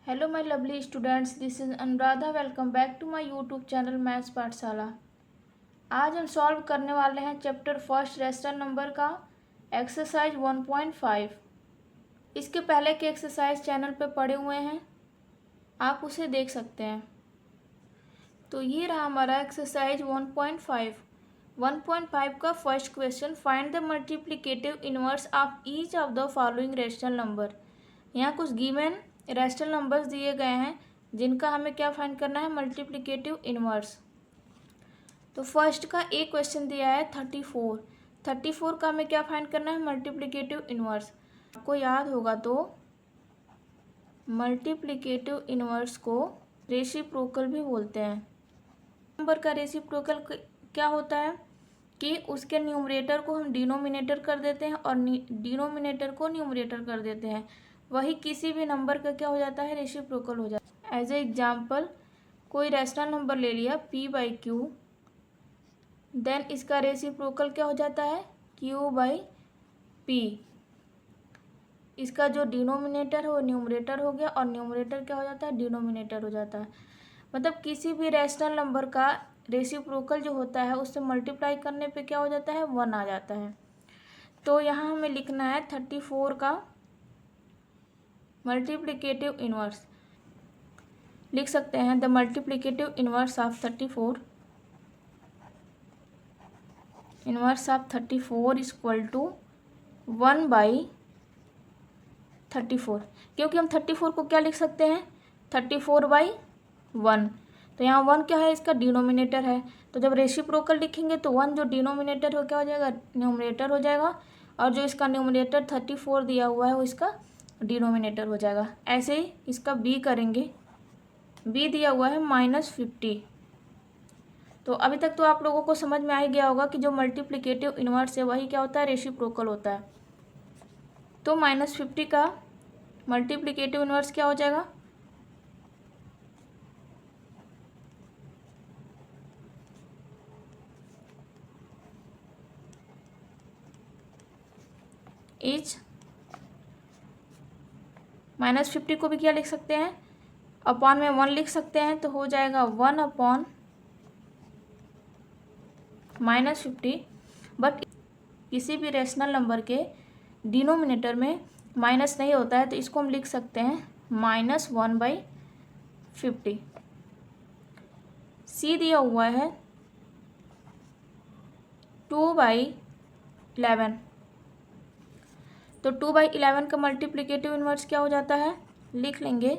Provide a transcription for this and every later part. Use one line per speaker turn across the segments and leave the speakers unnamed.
Hello my lovely students, this is Anuradha. Welcome back to my YouTube channel maths Pathshala. आज हम solve करने वाले हैं चैप्टर फर्स्ट रेशनल नंबर का एक्सरसाइज 1.5। इसके पहले के एक्सरसाइज चैनल पे पड़े हुए हैं, आप उसे देख सकते हैं। तो ये रहा हमारा एक्सरसाइज 1.5। 1.5 का first question, find the multiplicative inverse of each of the following rational number. यहाँ कुछ गिवन रेशनल नंबर्स दिए गए हैं जिनका हमें क्या फाइंड करना है, मल्टीप्लिकेटिव इनवर्स। तो फर्स्ट का एक क्वेश्चन दिया है 34। 34 का हमें क्या फाइंड करना है, मल्टीप्लिकेटिव इनवर्स। आपको याद होगा तो मल्टीप्लिकेटिव इनवर्स को रेसिप्रोकल भी बोलते हैं। नंबर का रेसिप्रोकल क्या होता है कि उसके न्यूमरेटर को हम डिनोमिनेटर कर देते हैं और डिनोमिनेटर को न्यूमरेटर कर देते हैं। वही किसी भी नंबर का क्या हो जाता है, रेसिप्रोकल हो जाता है। एज ए एग्जाम्पल, कोई रैशनल नंबर ले लिया p/q, देन इसका रेसिप्रोकल क्या हो जाता है, q/p। इसका जो डिनोमिनेटर है वो न्यूमरेटर हो गया और न्यूमरेटर क्या हो जाता है, डिनोमिनेटर हो जाता है। मतलब किसी भी रैशनल नंबर का रेसिप्रोकल जो होता है उससे मल्टीप्लाई करने पे क्या हो जाता है, 1 आ जाता है। तो यहाँ हमें लिखना है 34 का मल्टीप्लिकेटिव इनवर्स। लिख सकते हैं the multiplicative inverse of 34 is equal to 1/34। क्योंकि हम 34 को क्या लिख सकते हैं, 34/1। तो यहाँ 1 क्या है, इसका डिनोमिनेटर है। तो जब रेसिप्रोकल लिखेंगे तो 1 जो डिनोमिनेटर हो क्या हो जाएगा, न्यूमरेटर हो जाएगा, और जो इसका न्यूमरेटर 34 दिया हुआ है वो इसका डिनोमिनेटर हो जाएगा। ऐसे ही इसका बी करेंगे, बी दिया हुआ है -50। तो अभी तक तो आप लोगों को समझ में आ ही गया होगा कि जो मल्टीप्लिकेटिव इनवर्स है वही क्या होता है, रेसिप्रोकल होता है। तो -50 का मल्टीप्लिकेटिव इनवर्स क्या हो जाएगा, इज -50 को भी क्या लिख सकते हैं, अपॉन में 1 लिख सकते हैं। तो हो जाएगा 1/-50। बट किसी भी रेशनल नंबर के डिनोमिनेटर में माइनस नहीं होता है, तो इसको हम लिख सकते हैं -1/50। सी दिया हुआ है 2/11। तो 2/11 का मल्टीप्लिकेटिव इनवर्स क्या हो जाता है, लिख लेंगे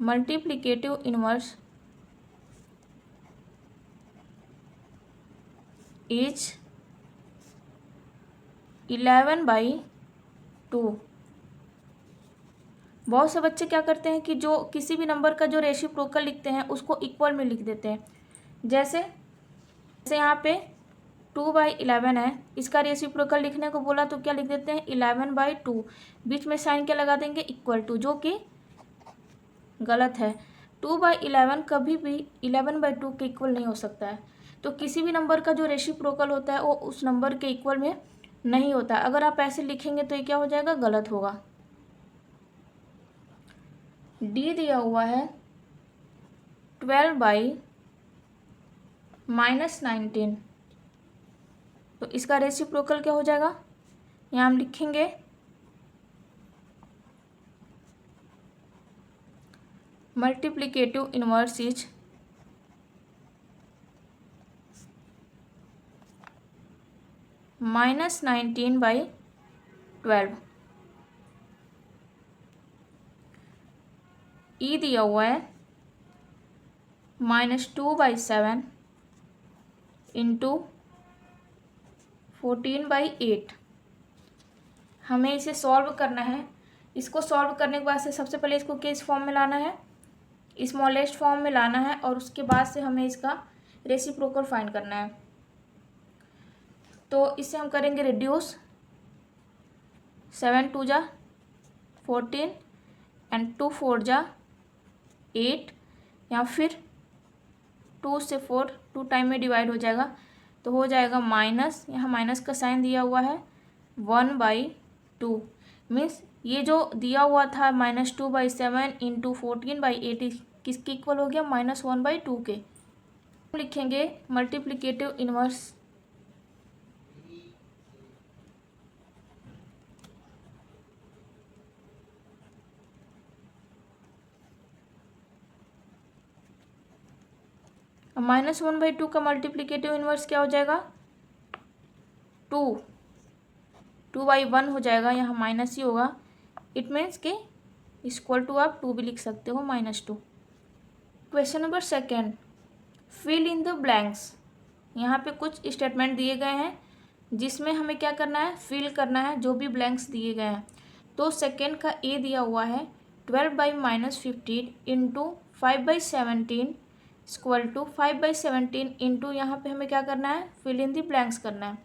मल्टीप्लिकेटिव इनवर्स इज 11/2। बहुत से बच्चे क्या करते हैं कि जो किसी भी नंबर का जो रेसिप्रोकल लिखते हैं उसको इक्वल में लिख देते हैं। जैसे यहाँ पे 2/11 है, इसका रेसिप्रोकल लिखने को बोला तो क्या लिख देते हैं, 11/2। बीच में साइन क्या लगा देंगे, इक्वल टू, जो कि गलत है। 2/11 कभी भी 11/2 के इक्वल नहीं हो सकता है। तो किसी भी नंबर का जो रेसिप्रोकल होता है वो उस नंबर के इक्वल में नहीं होता। अगर आप ऐसे लिखेंगे तो ये क्या हो जाएगा, गलत होगा। डी दिया हुआ है 12/-19। तो इसका रेसिप्रोकल क्या हो जाएगा, यहाँ हम लिखेंगे मल्टीप्लिकेटिव इनवर्स इज -19/12। ई दिया हुआ है -2/7 इंटू 14/8। हमें इसे सॉल्व करना है। इसको सॉल्व करने के बाद से सबसे पहले इसको किस फॉर्म में लाना है, स्मॉलेस्ट फॉर्म में लाना है, और उसके बाद से हमें इसका रेसिप्रोकल फाइंड करना है। तो इससे हम करेंगे रिड्यूस, 7 2 जा 14 एंड 2 4 जा 8, या फिर 2 से 4 2 टाइम में डिवाइड हो जाएगा। तो हो जाएगा माइनस, यहाँ माइनस का साइन दिया हुआ है 1/2। मीन्स ये जो दिया हुआ था -2/7 इंटू 14/8 किसके इक्वल हो गया, -1/2 के। हम लिखेंगे मल्टीप्लिकेटिव इनवर्स -1/2 का मल्टीप्लिकेटिव इनवर्स क्या हो जाएगा, 2/1 हो जाएगा, यहाँ माइनस ही होगा। इट मीन्स कि इक्वल टू आप 2 भी लिख सकते हो, -2। Question number second, fill in the blanks. यहाँ पे कुछ स्टेटमेंट दिए गए हैं जिसमें हमें क्या करना है, फिल करना है जो भी ब्लैंक्स दिए गए हैं। तो सेकेंड का ए दिया हुआ है 12/-15 इंटू 5/17 इक्वल टू 5/17 इंटू, यहाँ पे हमें क्या करना है, फिल इन द ब्लैंक्स करना है।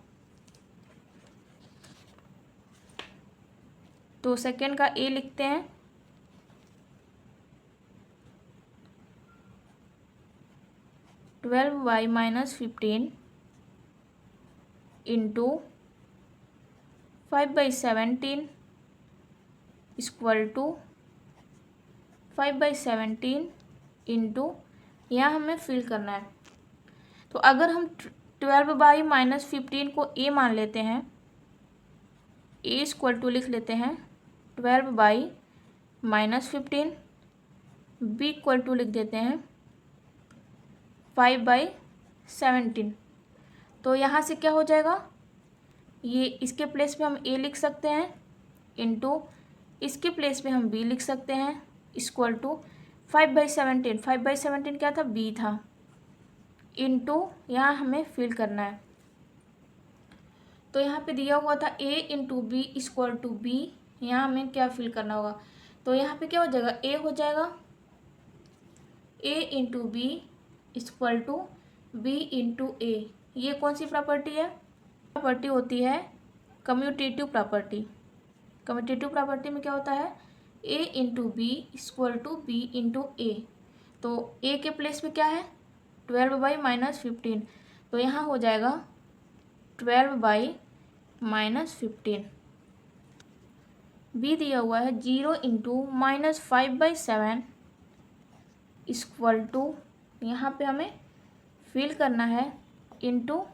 तो सेकेंड का ए लिखते हैं 12/-15 इंटू 5/17 इक्वल टू 5/17 इंटू, यहाँ हमें फिल करना है। तो अगर हम 12/-15 को ए मान लेते हैं, ए इक्वल टू लिख लेते हैं 12/-15, बी इक्वल टू लिख देते हैं 5/17। तो यहाँ से क्या हो जाएगा, ये इसके प्लेस पे हम ए लिख सकते हैं इंटू इसके प्लेस पे हम बी लिख सकते हैं इक्वल टू 5/17। 5/17 क्या था, बी था, इंटू यहाँ हमें फिल करना है। तो यहाँ पे दिया हुआ था A into B equal to B, यहाँ हमें क्या फिल करना होगा। तो यहाँ पे क्या हो जाएगा, ए हो जाएगा A into B equal to B into A. ये कौन सी प्रॉपर्टी है, प्रॉपर्टी होती है कम्यूटेटिव प्रॉपर्टी। कम्यूटेटिव प्रॉपर्टी में क्या होता है, A into B equal to B into A. तो ए के प्लेस पे क्या है, 12/-15, तो यहाँ हो जाएगा 12/-15। बी दिया हुआ है 0 इंटू -5/7 इक्वल टू, यहाँ पे हमें फिल करना है इंटू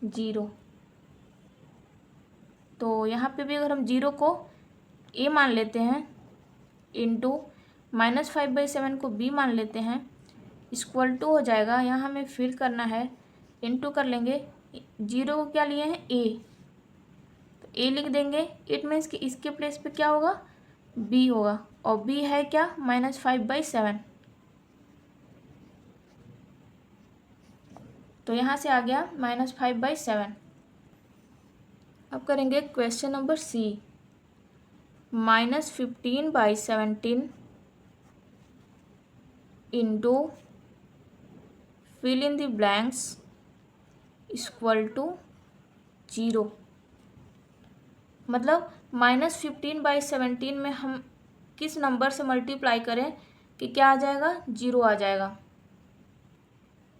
0। तो यहाँ पे भी अगर हम 0 को ए मान लेते हैं इंटू -5/7 को बी मान लेते हैं इक्वल टू हो जाएगा, यहाँ हमें फिल करना है, इंटू कर लेंगे 0 को क्या लिए हैं, ए, तो ए लिख देंगे। इट मीन्स कि इसके प्लेस पे क्या होगा, बी होगा, और बी है क्या, -5/7। तो यहाँ से आ गया -5/7। अब करेंगे question number C, -15/17 into fill in the blanks equal to 0। मतलब -15/17 में हम किस नंबर से मल्टीप्लाई करें कि क्या आ जाएगा, 0 आ जाएगा।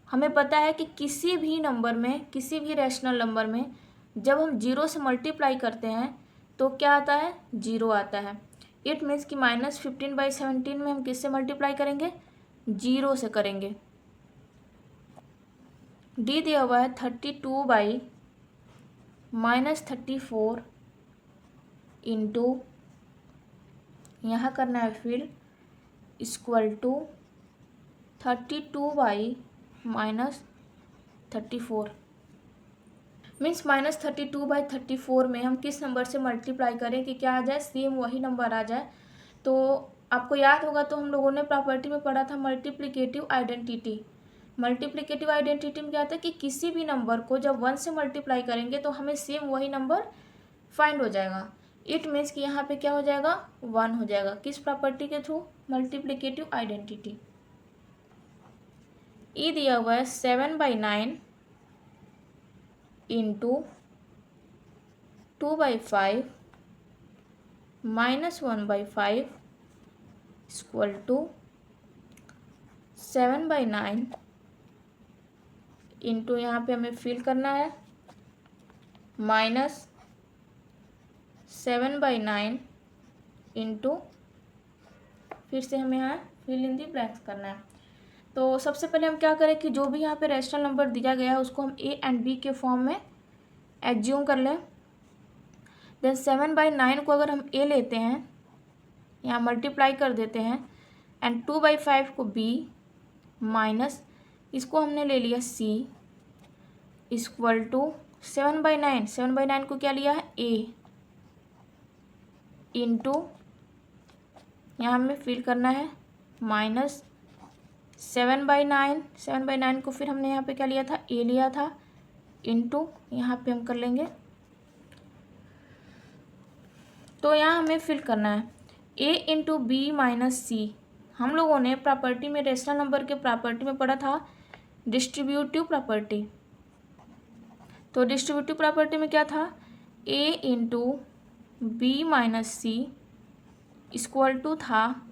हमें पता है कि किसी भी नंबर में, किसी भी रैशनल नंबर में जब हम 0 से मल्टीप्लाई करते हैं तो क्या आता है, 0 आता है। इट मीन्स कि -15/17 में हम किससे मल्टीप्लाई करेंगे, 0 से करेंगे। डी दिया हुआ है 32/-34 इंटू, यहाँ करना है फिर इक्वल टू 32/-34। मीन्स -32/34 में हम किस नंबर से मल्टीप्लाई करें कि क्या आ जाए, सेम वही नंबर आ जाए। तो आपको याद होगा, तो हम लोगों ने प्रॉपर्टी में पढ़ा था मल्टीप्लिकेटिव आइडेंटिटी। मल्टीप्लिकेटिव आइडेंटिटी में क्या आता है कि किसी भी नंबर को जब 1 से मल्टीप्लाई करेंगे तो हमें सेम वही नंबर फाइंड हो जाएगा। इट मीन्स कि यहाँ पे क्या हो जाएगा, 1 हो जाएगा। किस प्रॉपर्टी के थ्रू, मल्टीप्लिकेटिव आइडेंटिटी। ई दिया हुआ है 7/9 इंटू 2/5 -1/5 इक्वल टू 7/9 इंटू, यहाँ पे हमें फिल करना है -7/9 इंटू, फिर से हमें यहाँ फिल इन दी ब्लैंक्स करना है। तो सबसे पहले हम क्या करें कि जो भी यहाँ पे रैशनल नंबर दिया गया है उसको हम ए एंड बी के फॉर्म में एज्यूम कर लें। देन 7/9 को अगर हम ए लेते हैं, यहाँ मल्टीप्लाई कर देते हैं, एंड 2/5 को बी, माइनस इसको हमने ले लिया सी, इक्वल टू 7/9 को क्या लिया है ए, इंटू यहाँ हमें फिल करना है माइनस 7/9 को फिर हमने यहाँ पे क्या लिया था ए लिया था, इंटू यहाँ पे हम कर लेंगे, तो यहाँ हमें फिल करना है ए इंटू बी माइनस सी। हम लोगों ने प्रॉपर्टी में, रेशनल नंबर के प्रॉपर्टी में पढ़ा था डिस्ट्रीब्यूटिव प्रॉपर्टी। तो डिस्ट्रीब्यूटिव प्रॉपर्टी में क्या था, A into B minus C equal to था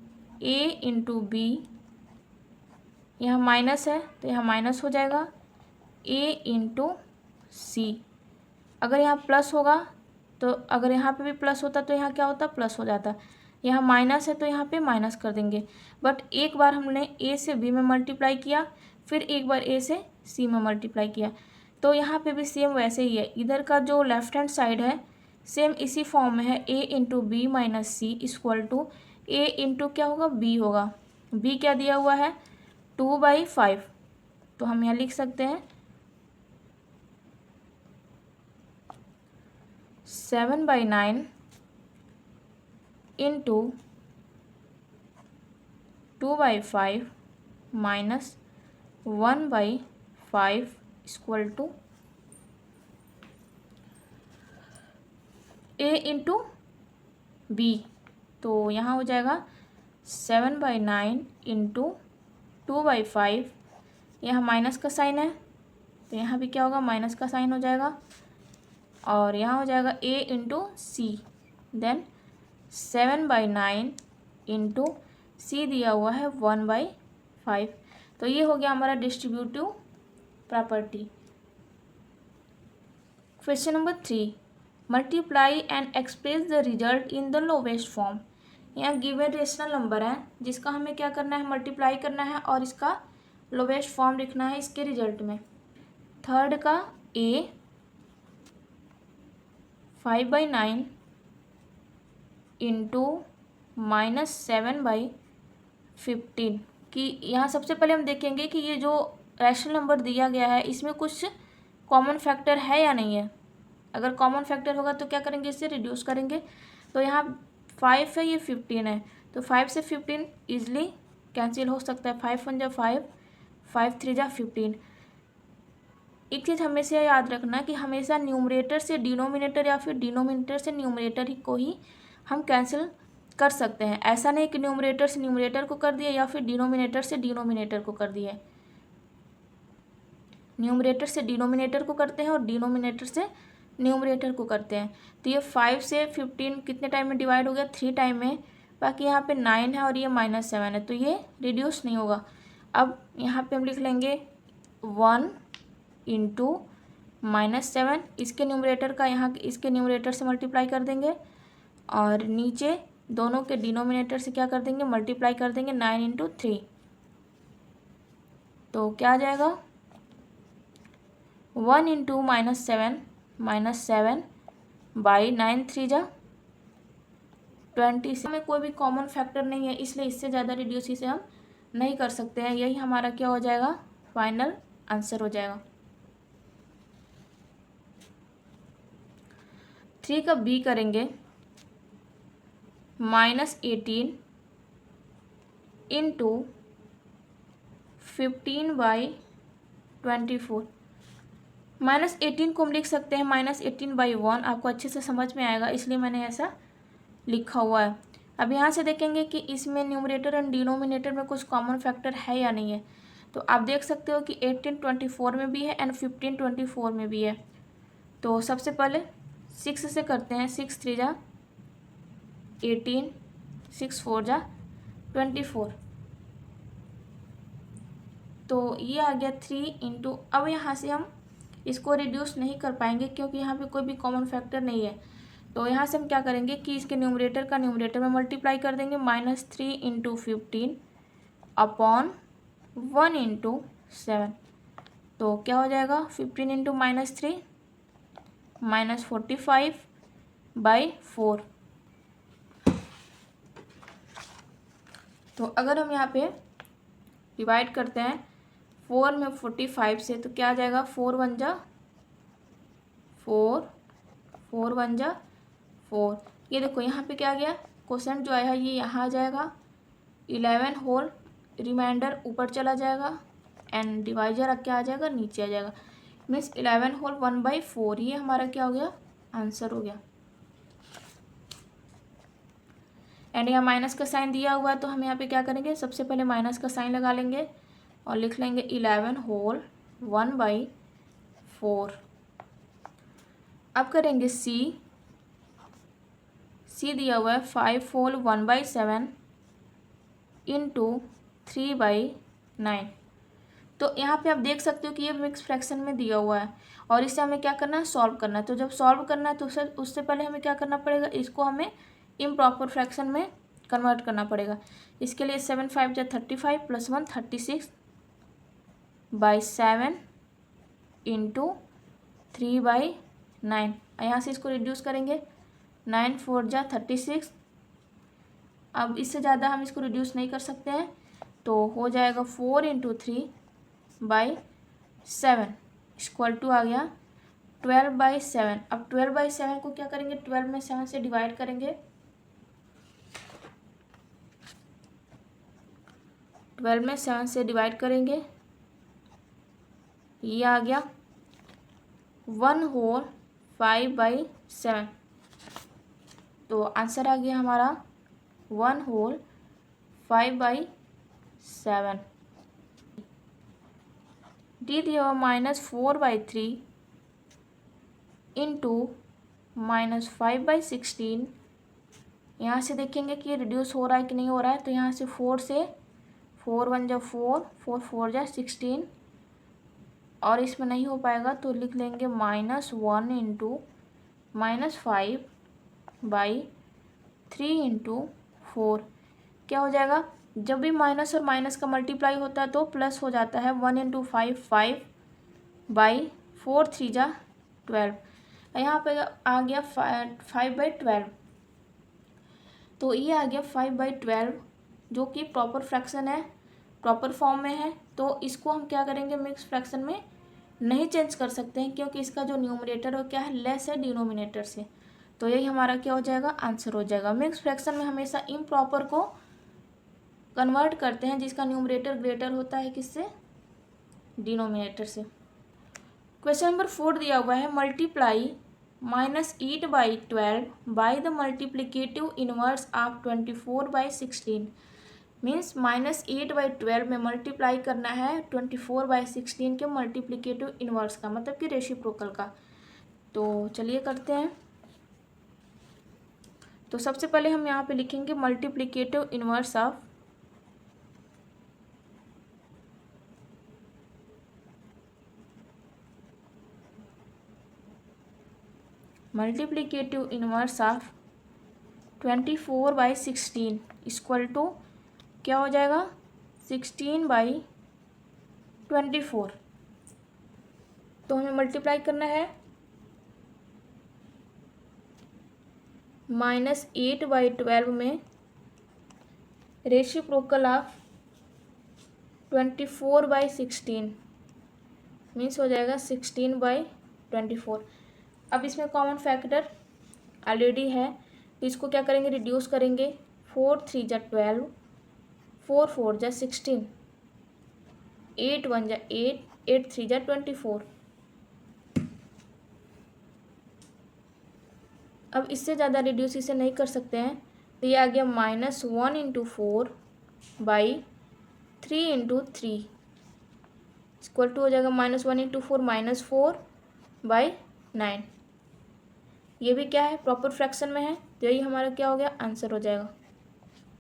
ए इंटू बी, यहाँ माइनस है तो यहाँ माइनस हो जाएगा, ए इंटू सी। अगर यहाँ प्लस होगा तो, अगर यहाँ पे भी प्लस होता तो यहाँ क्या होता, प्लस हो जाता। यहाँ माइनस है तो यहाँ पे माइनस कर देंगे। बट एक बार हमने ए से बी में मल्टीप्लाई किया, फिर एक बार ए से सी में मल्टीप्लाई किया, तो यहाँ पे भी सेम वैसे ही है। इधर का जो लेफ्ट हैंड साइड है सेम इसी फॉर्म में है, A into B minus C equal to A into क्या होगा, बी होगा। बी क्या दिया हुआ है 2/5, तो हम यहाँ लिख सकते हैं 7/9 इंटू 2/5 minus 1/5 equal to A into B. तो यहाँ हो जाएगा 7/9 इंटू 2/5, यहाँ माइनस का साइन है तो यहाँ भी क्या होगा, माइनस का साइन हो जाएगा, और यहाँ हो जाएगा A into C. Then 7/9 into सी दिया हुआ है 1/5। तो ये हो गया हमारा distributive property. Question number 3, multiply and express the result in the lowest form. यहाँ गिवन रेशनल नंबर है जिसका हमें क्या करना है, मल्टीप्लाई करना है और इसका लोवेस्ट फॉर्म लिखना है इसके रिजल्ट में। थर्ड का ए 5/9 इंटू माइनस 7/15 कि यहाँ सबसे पहले हम देखेंगे कि ये जो रैशनल नंबर दिया गया है इसमें कुछ कॉमन फैक्टर है या नहीं है। अगर कॉमन फैक्टर होगा तो क्या करेंगे, इससे रिड्यूस करेंगे। तो यहाँ 5 है, ये 15 है, तो 5 से 15 ईजिली कैंसिल हो सकता है। 5 1 जा 5, 5 3 जा 15। एक चीज़ हमेशा याद रखना कि हमेशा न्यूमरेटर से डिनोमिनेटर या फिर डिनोमिनेटर से न्यूमरेटर ही को ही हम कैंसिल कर सकते हैं। ऐसा नहीं कि न्यूमरेटर से न्यूमरेटर को कर दिए या फिर डिनोमिनेटर से डिनोमिनेटर को कर दिए। न्यूमरेटर से डिनोमिनेटर को करते हैं और डिनोमिनेटर से न्यूमरेटर को करते हैं। तो ये 5 से 15 कितने टाइम में डिवाइड हो गया, 3 टाइम में। बाकी यहाँ पे 9 है और ये -7 है, तो ये रिड्यूस नहीं होगा। अब यहाँ पे हम लिख लेंगे 1 इंटू -7, इसके न्यूमरेटर का यहाँ इसके न्यूमरेटर से मल्टीप्लाई कर देंगे, और नीचे दोनों के डिनोमिनेटर से क्या कर देंगे, मल्टीप्लाई कर देंगे 9 इंटू 3। तो क्या आ जाएगा 1 इंटू -7 -7/9 3 जा 20। में कोई भी कॉमन फैक्टर नहीं है, इसलिए इससे ज़्यादा रिड्यूस इसे हम नहीं कर सकते हैं। यही हमारा क्या हो जाएगा, फाइनल आंसर हो जाएगा। 3 का बी करेंगे, -18 इंटू 15/24। -18 को हम लिख सकते हैं -18/1, आपको अच्छे से समझ में आएगा इसलिए मैंने ऐसा लिखा हुआ है। अब यहाँ से देखेंगे कि इसमें न्यूमरेटर एंड डिनोमिनेटर में कुछ कॉमन फैक्टर है या नहीं है। तो आप देख सकते हो कि 18 24 में भी है एंड 15 24 में भी है। तो सबसे पहले 6 से करते हैं, 6 3 जा 18, 6 4 जा 24। तो ये आ गया 3 इंटू, अब यहाँ से हम इसको रिड्यूस नहीं कर पाएंगे क्योंकि यहाँ पे कोई भी कॉमन फैक्टर नहीं है। तो यहाँ से हम क्या करेंगे कि इसके न्यूमरेटर का न्यूमरेटर में मल्टीप्लाई कर देंगे, -3 इंटू 15 अपॉन 1 इंटू 7। तो क्या हो जाएगा 15 इंटू -3 -45/4। तो अगर हम यहाँ पे डिवाइड करते हैं 4 में 45 से तो क्या आ जाएगा 4 1 जा 4, 4 1 जा 4। ये देखो यहाँ पे क्या आ गया, क्वेश्चन जो आया है ये यहाँ आ जाएगा, 11 होल रिमाइंडर ऊपर चला जाएगा एंड डिवाइजर अब क्या आ जाएगा नीचे आ जाएगा, मीन्स 11 होल 1/4। ये हमारा क्या हो गया आंसर हो गया। एंड यहाँ माइनस का साइन दिया हुआ है तो हम यहाँ पे क्या करेंगे, सबसे पहले माइनस का साइन लगा लेंगे और लिख लेंगे 11 होल 1/4। अब करेंगे सी दिया हुआ है 5 होल 1/7 इंटू 3/9। तो यहाँ पे आप देख सकते हो कि ये मिक्स फ्रैक्शन में दिया हुआ है और इसे हमें क्या करना है सॉल्व करना है। तो जब सॉल्व करना है तो उससे पहले हमें क्या करना पड़ेगा, इसको हमें इम्प्रॉपर फ्रैक्शन में कन्वर्ट करना पड़ेगा। इसके लिए 7 5 जा 35 + 1 36/7 इंटू 3/9। यहाँ से इसको रिड्यूस करेंगे, 9 4 जा 36। अब इससे ज़्यादा हम इसको रिड्यूस नहीं कर सकते हैं तो हो जाएगा 4 इंटू 3/7 इक्वल टू आ गया 12/7। अब 12/7 को क्या करेंगे, 12 में 7 से डिवाइड करेंगे, 12 में 7 से डिवाइड करेंगे, ये आ गया 1 होल 5/7। तो आंसर आ गया हमारा 1 होल 5/7। डी दिया हुआ -4/3 इंटू -5/16। यहाँ से देखेंगे कि रिड्यूस हो रहा है कि नहीं हो रहा है। तो यहाँ से 4 से 4 1 जा 4, 4 4 जा 16 और इसमें नहीं हो पाएगा तो लिख लेंगे -1 इंटू -5/3 इंटू 4। क्या हो जाएगा, जब भी माइनस और माइनस का मल्टीप्लाई होता है तो प्लस हो जाता है। 1 इंटू 5 5/4 3 जा 12। यहाँ पे आ गया 5/12। तो ये आ गया 5/12 जो कि प्रॉपर फ्रैक्शन है, प्रॉपर फॉर्म में है। तो इसको हम क्या करेंगे, मिक्स फ्रैक्शन में नहीं चेंज कर सकते हैं क्योंकि इसका जो न्यूमरेटर वो क्या है लेस है डिनोमिनेटर से। तो यही हमारा क्या हो जाएगा आंसर हो जाएगा। मिक्स फ्रैक्शन में हमेशा इम्प्रॉपर को कन्वर्ट करते हैं जिसका न्यूमरेटर ग्रेटर होता है किससे, डिनोमिनेटर से। क्वेश्चन नंबर 4 दिया हुआ है, multiply -8/12 by the multiplicative inverse of 24/16। Means -8/12 में मल्टीप्लाई करना है 24/16 के मल्टीप्लिकेटिव इनवर्स का, मतलब कि रेसिप्रोकल का। तो चलिए करते हैं। तो सबसे पहले हम यहाँ पे लिखेंगे multiplicative inverse of multiplicative inverse of 24/16 equal to क्या हो जाएगा 16/24। तो हमें मल्टीप्लाई करना है -8/12 में रेसिप्रोकल ऑफ 24/16 मीन्स हो जाएगा 16/24। अब इसमें कॉमन फैक्टर ऑलरेडी है तो इसको क्या करेंगे, रिड्यूस करेंगे। 4 3 जा 12, 4 4 जा 16, 8 1 जा 8, 8 3 जा 24। अब इससे ज़्यादा रिड्यूस इसे नहीं कर सकते हैं तो ये आ गया -1 इंटू 4/3 इंटू 3 इक्वल टू हो जाएगा -1 इंटू 4 -4/9। ये भी क्या है प्रॉपर फ्रैक्शन में है तो यही हमारा क्या हो गया आंसर हो जाएगा।